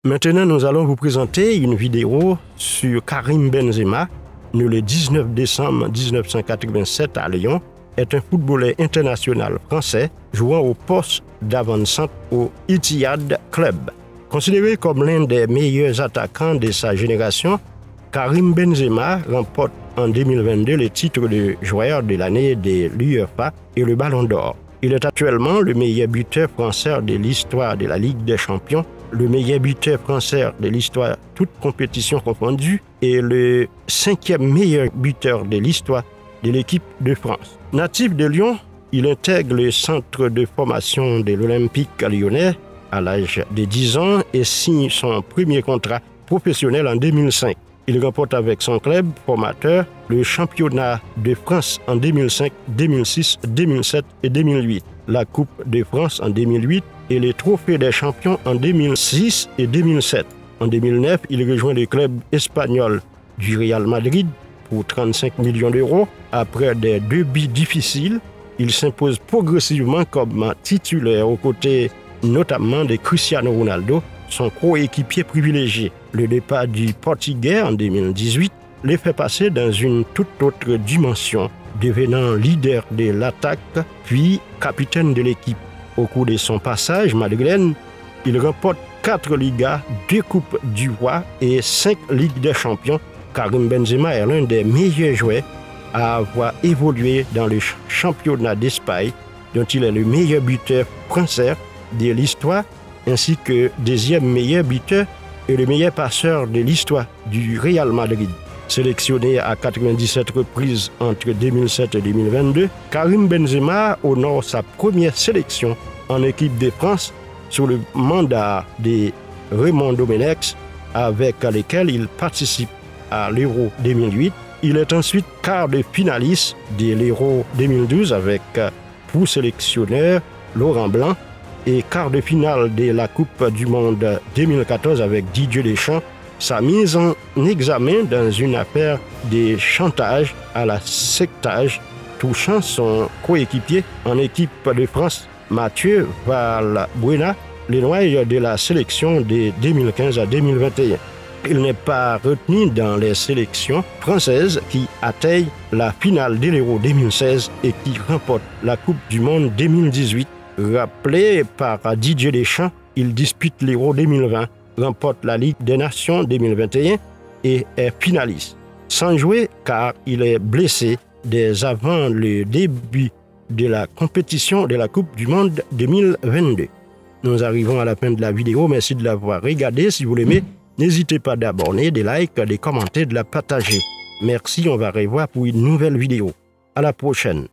Maintenant, nous allons vous présenter une vidéo sur Karim Benzema, né le 19 décembre 1987 à Lyon, est un footballeur international français jouant au poste d'avant-centre au Etihad Club. Considéré comme l'un des meilleurs attaquants de sa génération, Karim Benzema remporte en 2022 le titre de joueur de l'année de l'UEFA et le Ballon d'Or. Il est actuellement le meilleur buteur français de l'histoire de la Ligue des Champions, le meilleur buteur français de l'histoire, toute compétition confondue, et le 5e meilleur buteur de l'histoire de l'équipe de France. Natif de Lyon, il intègre le centre de formation de l'Olympique lyonnais à l'âge de 10 ans et signe son premier contrat professionnel en 2005. Il remporte avec son club formateur le championnat de France en 2005, 2006, 2007 et 2008, la Coupe de France en 2008 et les trophées des champions en 2006 et 2007. En 2009, il rejoint le club espagnol du Real Madrid pour 35 millions d'euros. Après des débuts difficiles, il s'impose progressivement comme titulaire aux côtés notamment de Cristiano Ronaldo, son coéquipier privilégié. Le départ du Portugais en 2018 les fait passer dans une toute autre dimension, devenant leader de l'attaque puis capitaine de l'équipe. Au cours de son passage madrilène, il remporte 4 Ligas, 2 Coupes du Roi et 5 Ligues des Champions. Karim Benzema est l'un des meilleurs joueurs à avoir évolué dans le championnat d'Espagne, dont il est le meilleur buteur français de l'histoire, ainsi que deuxième meilleur buteur et le meilleur passeur de l'histoire du Real Madrid. Sélectionné à 97 reprises entre 2007 et 2022, Karim Benzema honore sa première sélection en équipe de France sous le mandat de Raymond Domenech, avec lequel il participe à l'Euro 2008. Il est ensuite quart de finaliste de l'Euro 2012 avec pour sélectionneur Laurent Blanc et quart de finale de la Coupe du Monde 2014 avec Didier Deschamps. Sa mise en examen dans une affaire de chantage à la sectage touchant son coéquipier en équipe de France, Mathieu Valbuena, les Noirs de la sélection de 2015 à 2021. Il n'est pas retenu dans les sélections françaises qui atteignent la finale de l'Euro 2016 et qui remportent la Coupe du Monde 2018. Rappelé par Didier Deschamps, il dispute l'Euro 2020, remporte la Ligue des Nations 2021 et est finaliste. Sans jouer car il est blessé dès avant le début de la compétition de la Coupe du Monde 2022. Nous arrivons à la fin de la vidéo. Merci de l'avoir regardé. Si vous l'aimez, n'hésitez pas d'abonner, de liker, de commenter, de la partager. Merci, on va revoir pour une nouvelle vidéo. À la prochaine.